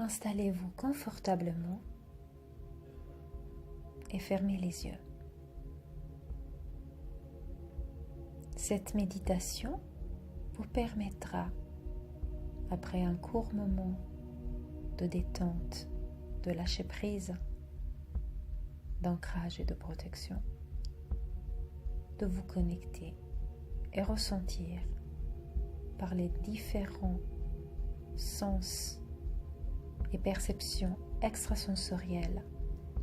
Installez-vous confortablement et fermez les yeux. Cette méditation vous permettra, après un court moment de détente, de lâcher prise, d'ancrage et de protection, de vous connecter et ressentir par les différents sens et perceptions extrasensorielles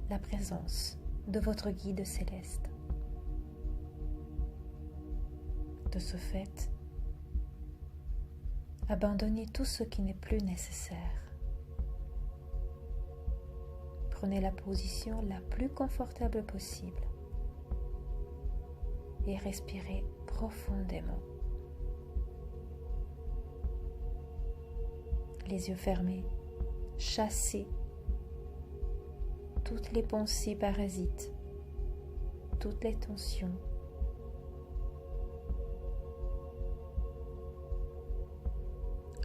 la présence de votre guide céleste. De ce fait, abandonnez tout ce qui n'est plus nécessaire. Prenez la position la plus confortable possible et respirez profondément. Les yeux fermés, chassez toutes les pensées parasites, toutes les tensions.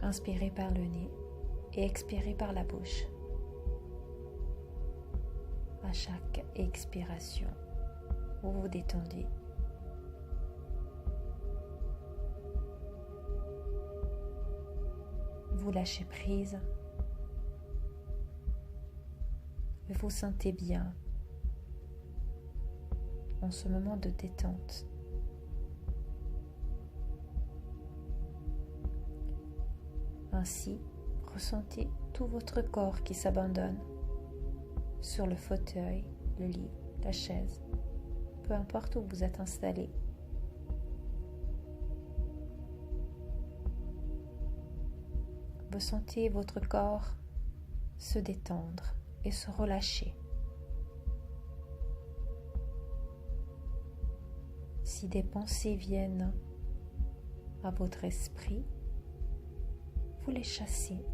Inspirez par le nez et expirez par la bouche. À chaque expiration, vous vous détendez. Vous lâchez prise. Vous vous sentez bien en ce moment de détente. Ainsi, ressentez tout votre corps qui s'abandonne sur le fauteuil, le lit, la chaise, peu importe où vous êtes installé. Vous sentez votre corps se détendre et se relâcher. Si des pensées viennent à votre esprit, vous les chassez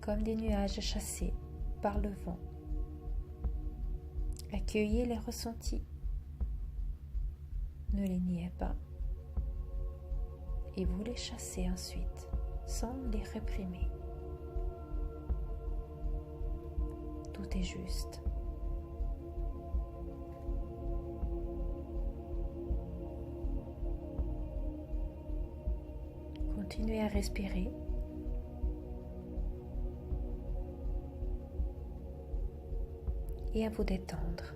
comme des nuages chassés par le vent. Accueillez les ressentis, ne les niez pas, et vous les chassez ensuite sans les réprimer. Tout est juste. Continuez à respirer. Et à vous détendre.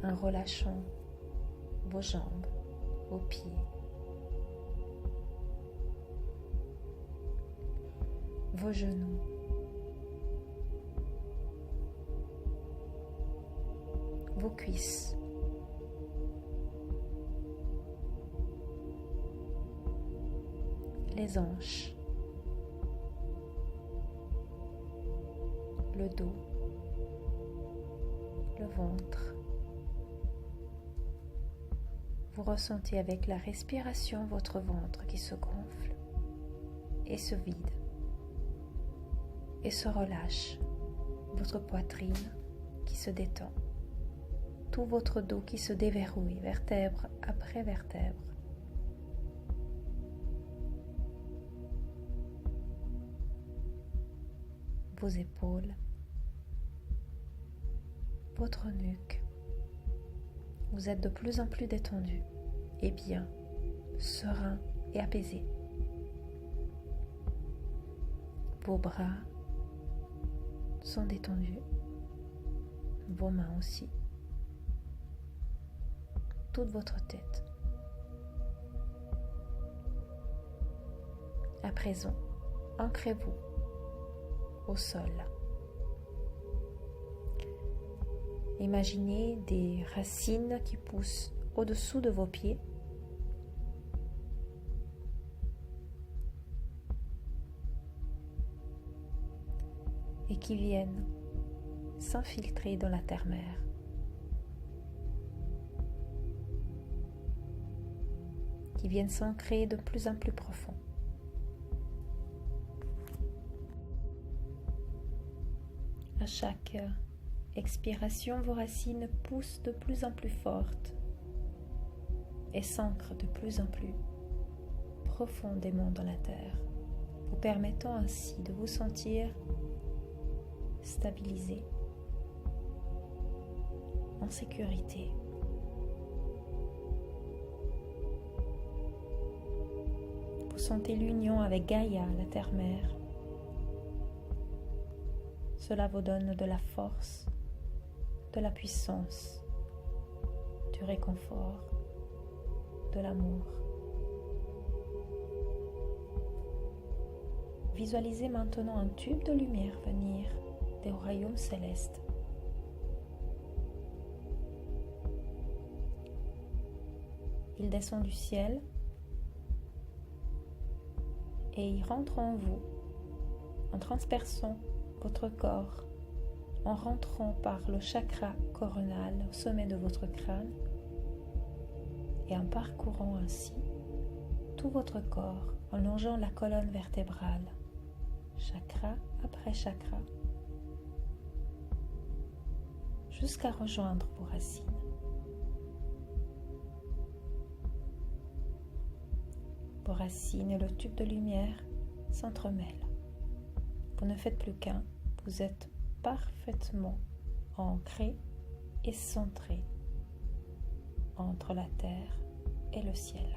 En relâchant vos jambes, vos pieds, vos genoux, vos cuisses, les hanches, le dos, le ventre. Vous ressentez avec la respiration votre ventre qui se gonfle et se vide et se relâche, votre poitrine qui se détend, tout votre dos qui se déverrouille, vertèbre après vertèbre. Vos épaules, votre nuque. Vous êtes de plus en plus détendu et bien, serein et apaisé. Vos bras sont détendus, vos mains aussi, toute votre tête. À présent, ancrez-vous au sol. Imaginez des racines qui poussent au-dessous de vos pieds. Et qui viennent s'infiltrer dans la terre-mère. Qui viennent s'ancrer de plus en plus profond. À chaque expiration, vos racines poussent de plus en plus fortes et s'ancrent de plus en plus profondément dans la terre, vous permettant ainsi de vous sentir stabilisé, en sécurité. Vous sentez l'union avec Gaïa, la terre-mère. Cela vous donne de la force, de la puissance, du réconfort, de l'amour. Visualisez maintenant un tube de lumière venir des royaumes célestes. Il descend du ciel et il rentre en vous en transperçant votre corps, en rentrant par le chakra coronal au sommet de votre crâne et en parcourant ainsi tout votre corps en longeant la colonne vertébrale, chakra après chakra, jusqu'à rejoindre vos racines. Vos racines et le tube de lumière s'entremêlent. Vous ne faites plus qu'un, vous êtes parfaitement ancré et centré entre la terre et le ciel.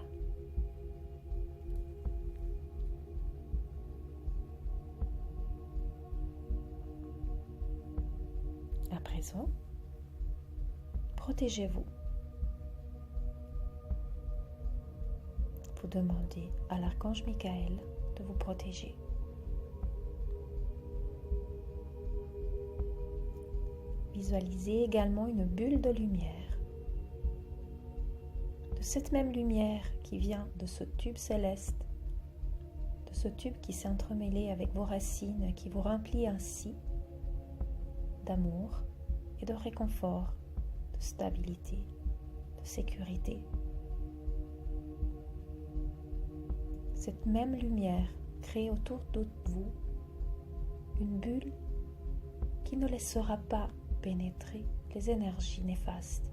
À présent, protégez-vous. Vous demandez à l'archange Michael de vous protéger. Visualisez également une bulle de lumière. De cette même lumière qui vient de ce tube céleste, de ce tube qui s'est entremêlé avec vos racines, qui vous remplit ainsi d'amour et de réconfort, de stabilité, de sécurité. Cette même lumière crée autour de vous une bulle qui ne laissera pas pénétrer les énergies néfastes.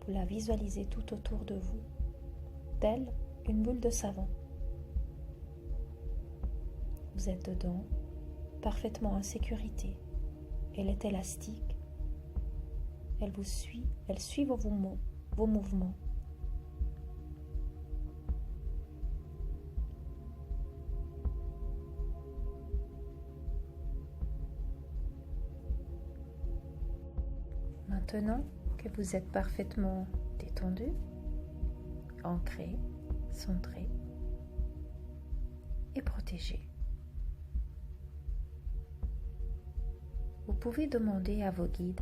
Vous la visualisez tout autour de vous, telle une boule de savon. Vous êtes dedans, parfaitement en sécurité. Elle est élastique. Elle vous suit, elle suit vos mouvements. Maintenant que vous êtes parfaitement détendu, ancré, centré et protégé, vous pouvez demander à vos guides,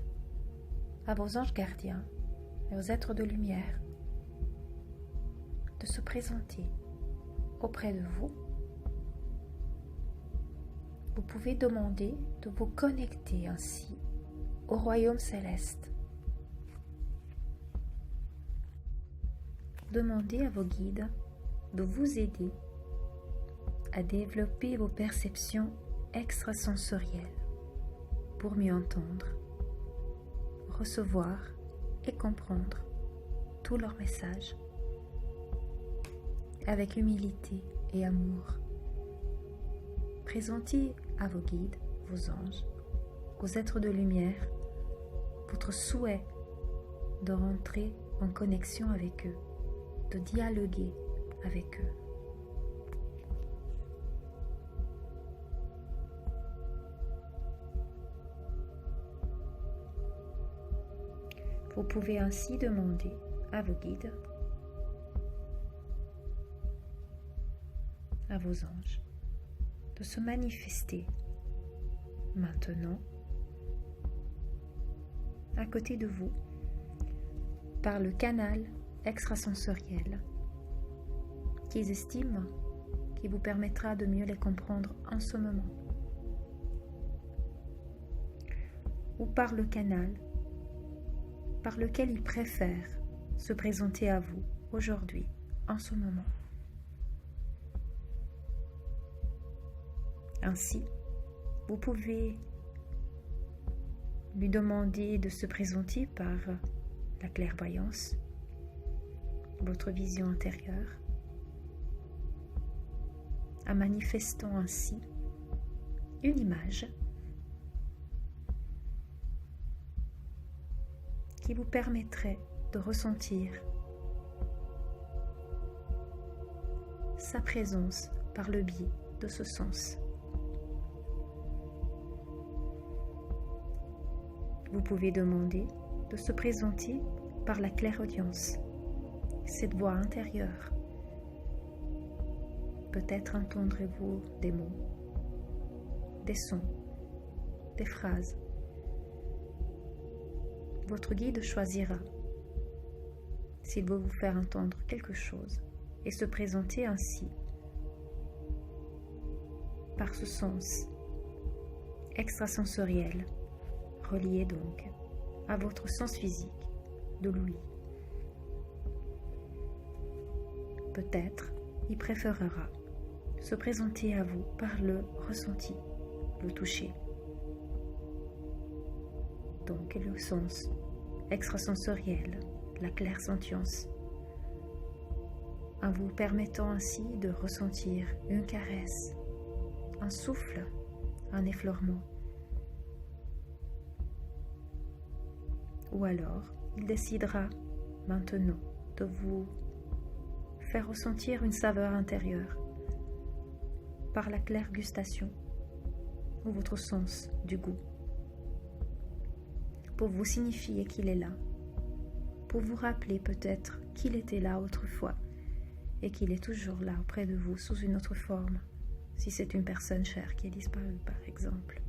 à vos anges gardiens et aux êtres de lumière de se présenter auprès de vous. Vous pouvez demander de vous connecter ainsi au royaume céleste. Demandez à vos guides de vous aider à développer vos perceptions extrasensorielles pour mieux entendre, recevoir et comprendre tous leurs messages avec humilité et amour. Présentez à vos guides, vos anges, aux êtres de lumière, votre souhait de rentrer en connexion avec eux, de dialoguer avec eux. Vous pouvez ainsi demander à vos guides, à vos anges, de se manifester maintenant à côté de vous par le canal extrasensoriel qu'ils estiment qui vous permettra de mieux les comprendre en ce moment, ou par le canal par lequel ils préfèrent se présenter à vous aujourd'hui, en ce moment. Ainsi, vous pouvez lui demandez de se présenter par la clairvoyance, votre vision intérieure, en manifestant ainsi une image qui vous permettrait de ressentir sa présence par le biais de ce sens. Vous pouvez demander de se présenter par la clairaudience, cette voix intérieure. Peut-être entendrez-vous des mots, des sons, des phrases. Votre guide choisira s'il veut vous faire entendre quelque chose et se présenter ainsi, par ce sens extrasensoriel, relié donc à votre sens physique de l'ouïe. Peut-être il préférera se présenter à vous par le ressenti, le toucher. Donc le sens extrasensoriel, la clairsentience, en vous permettant ainsi de ressentir une caresse, un souffle, un effleurement. Ou alors, il décidera maintenant de vous faire ressentir une saveur intérieure par la clairgustation ou votre sens du goût, pour vous signifier qu'il est là, pour vous rappeler peut-être qu'il était là autrefois et qu'il est toujours là auprès de vous sous une autre forme, si c'est une personne chère qui est disparue par exemple.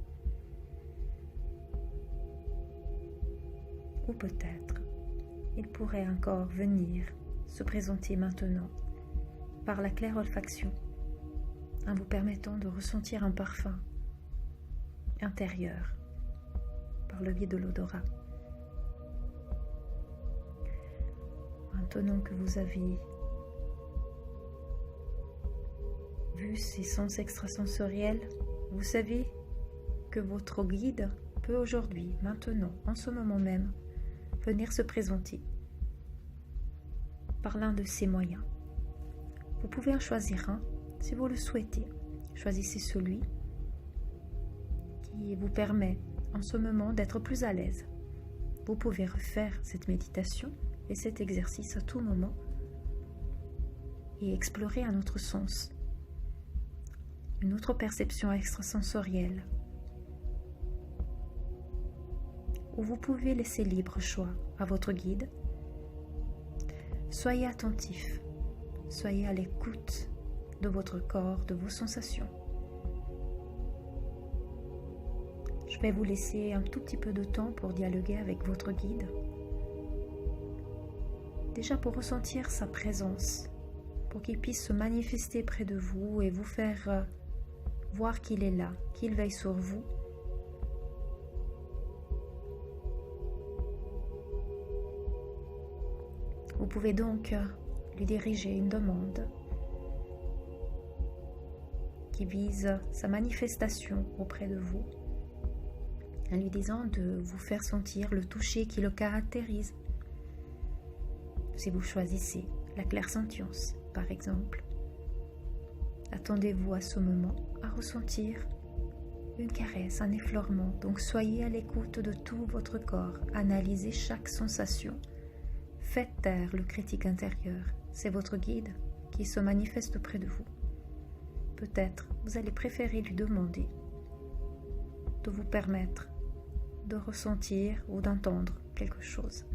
Ou peut-être, il pourrait encore venir se présenter maintenant par la claire olfaction, en vous permettant de ressentir un parfum intérieur par le biais de l'odorat. Maintenant que vous avez vu ces sens extrasensoriels, vous savez que votre guide peut aujourd'hui, maintenant, en ce moment même, venir se présenter par l'un de ces moyens. Vous pouvez en choisir un si vous le souhaitez. Choisissez celui qui vous permet en ce moment d'être plus à l'aise. Vous pouvez refaire cette méditation et cet exercice à tout moment et explorer un autre sens, une autre perception extrasensorielle, où vous pouvez laisser libre choix à votre guide. Soyez attentif, soyez à l'écoute de votre corps, de vos sensations. Je vais vous laisser un tout petit peu de temps pour dialoguer avec votre guide. Déjà pour ressentir sa présence, pour qu'il puisse se manifester près de vous et vous faire voir qu'il est là, qu'il veille sur vous. Vous pouvez donc lui diriger une demande qui vise sa manifestation auprès de vous, en lui disant de vous faire sentir le toucher qui le caractérise. Si vous choisissez la clairsentience, par exemple, attendez-vous à ce moment à ressentir une caresse, un effleurement. Donc soyez à l'écoute de tout votre corps, analysez chaque sensation. Faites taire le critique intérieur, c'est votre guide qui se manifeste près de vous. Peut-être vous allez préférer lui demander de vous permettre de ressentir ou d'entendre quelque chose,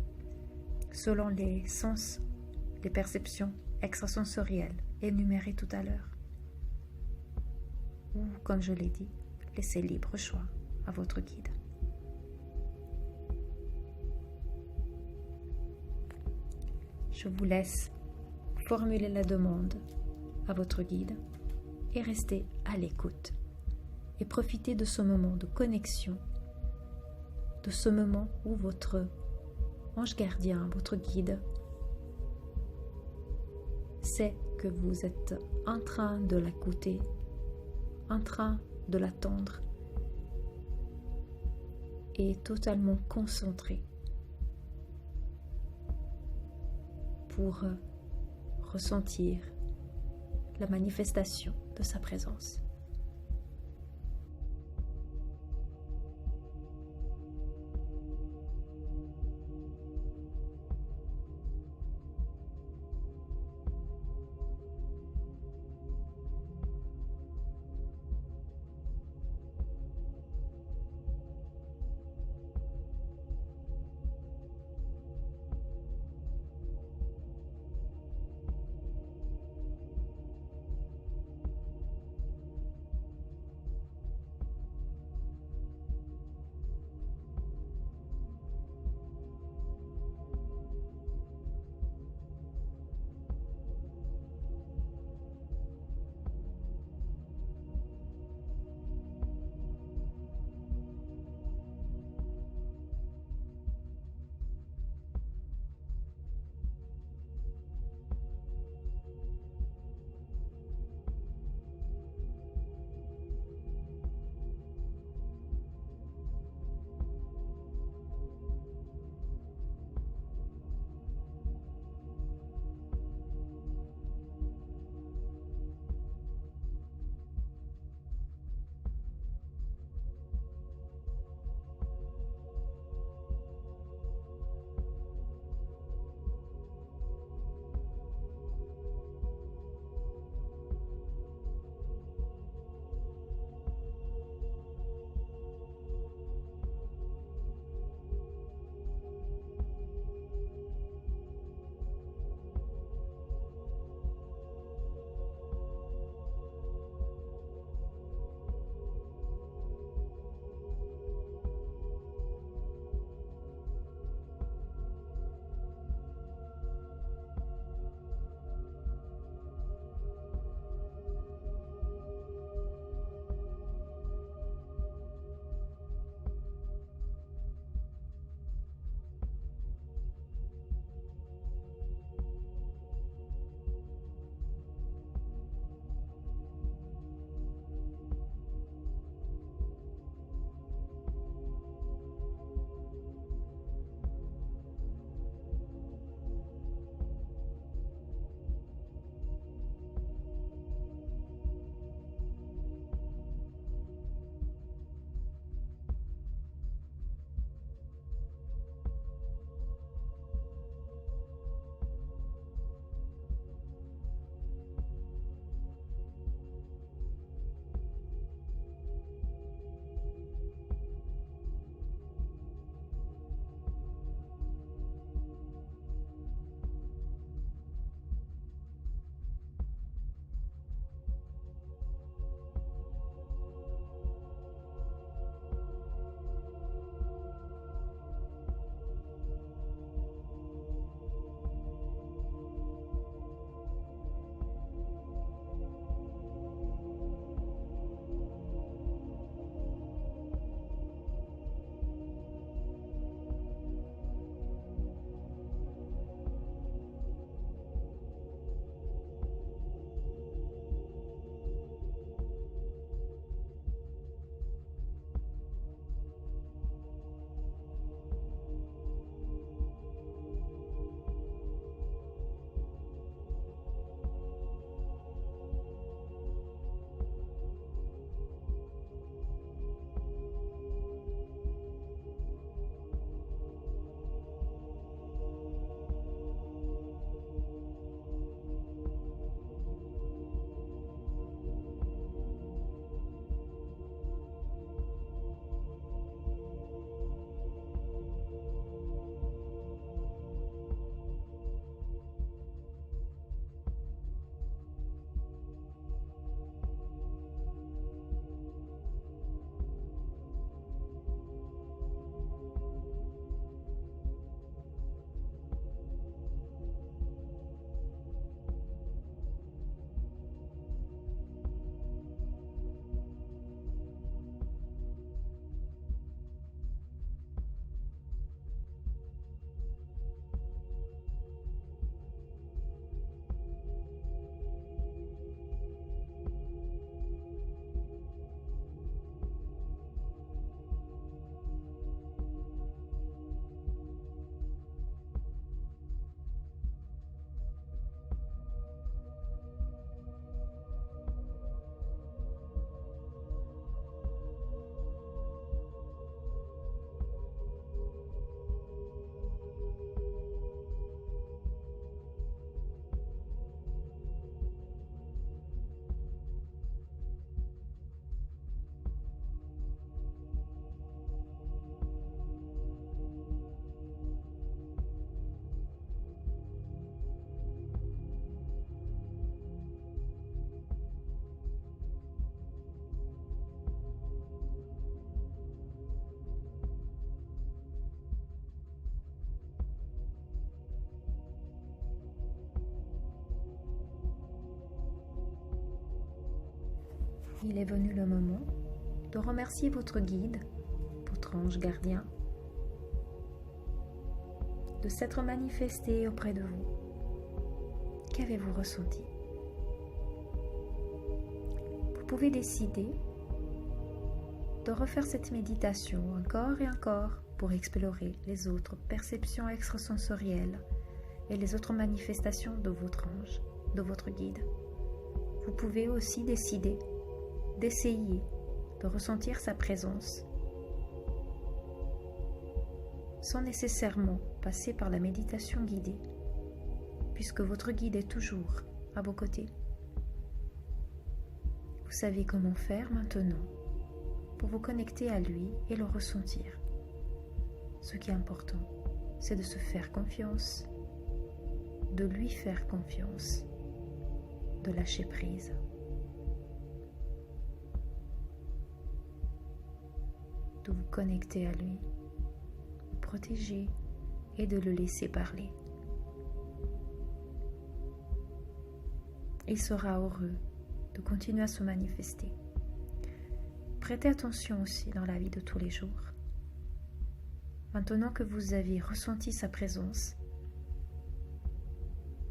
selon les sens, les perceptions extrasensorielles énumérées tout à l'heure. Ou, comme je l'ai dit, laissez libre choix à votre guide. Je vous laisse formuler la demande à votre guide et rester à l'écoute et profitez de ce moment de connexion, de ce moment où votre ange gardien, votre guide, sait que vous êtes en train de l'écouter, en train de l'attendre est totalement concentré pour ressentir la manifestation de sa présence. Il est venu le moment de remercier votre guide, votre ange gardien, de s'être manifesté auprès de vous. Qu'avez-vous ressenti? Vous pouvez décider de refaire cette méditation encore et encore pour explorer les autres perceptions extrasensorielles et les autres manifestations de votre ange, de votre guide. Vous pouvez aussi décider d'essayer de ressentir sa présence sans nécessairement passer par la méditation guidée, puisque votre guide est toujours à vos côtés. Vous savez comment faire maintenant pour vous connecter à lui et le ressentir. Ce qui est important, c'est de se faire confiance, de lui faire confiance, de lâcher prise. De vous connecter à lui, vous protéger et de le laisser parler. Il sera heureux de continuer à se manifester. Prêtez attention aussi dans la vie de tous les jours. Maintenant que vous avez ressenti sa présence,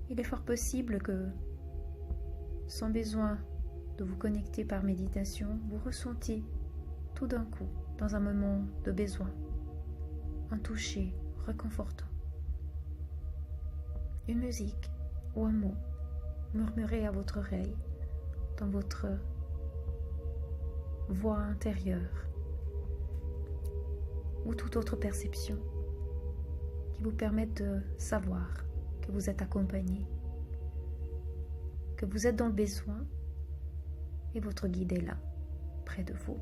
il est fort possible que, sans besoin de vous connecter par méditation, vous ressentiez tout d'un coup, dans un moment de besoin, un toucher réconfortant. Une musique ou un mot murmuré à votre oreille dans votre voix intérieure ou toute autre perception qui vous permette de savoir que vous êtes accompagné, que vous êtes dans le besoin et votre guide est là, près de vous,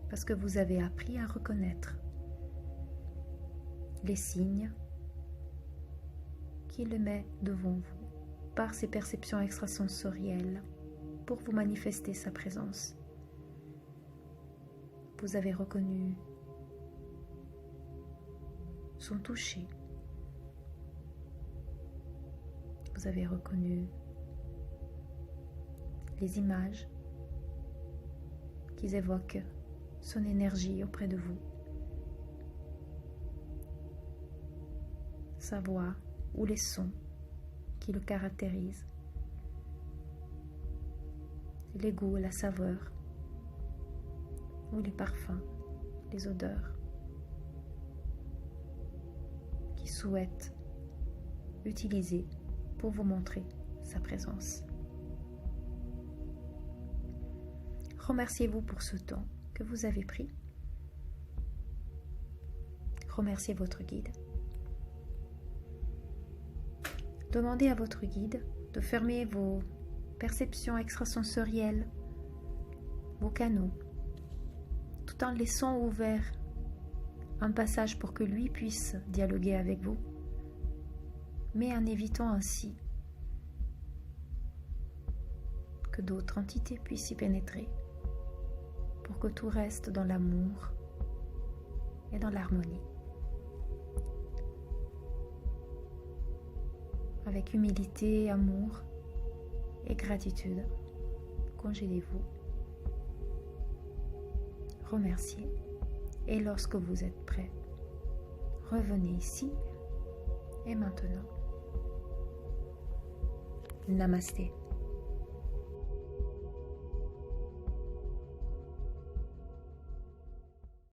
parce que vous avez appris à reconnaître les signes qu'il met devant vous par ses perceptions extrasensorielles pour vous manifester sa présence. Vous avez reconnu son toucher. Vous avez reconnu les images qui évoquent son énergie auprès de vous. Sa voix ou les sons qui le caractérisent. Les goûts, la saveur, ou les parfums, les odeurs qu'il souhaite utiliser pour vous montrer sa présence. Remerciez-vous pour ce temps que vous avez pris. Remerciez votre guide. Demandez à votre guide de fermer vos perceptions extrasensorielles, vos canaux, tout en laissant ouvert un passage pour que lui puisse dialoguer avec vous, mais en évitant ainsi que d'autres entités puissent y pénétrer, pour que tout reste dans l'amour et dans l'harmonie. Avec humilité, amour et gratitude, congédiez-vous, remerciez, et lorsque vous êtes prêt, revenez ici et maintenant. Namasté.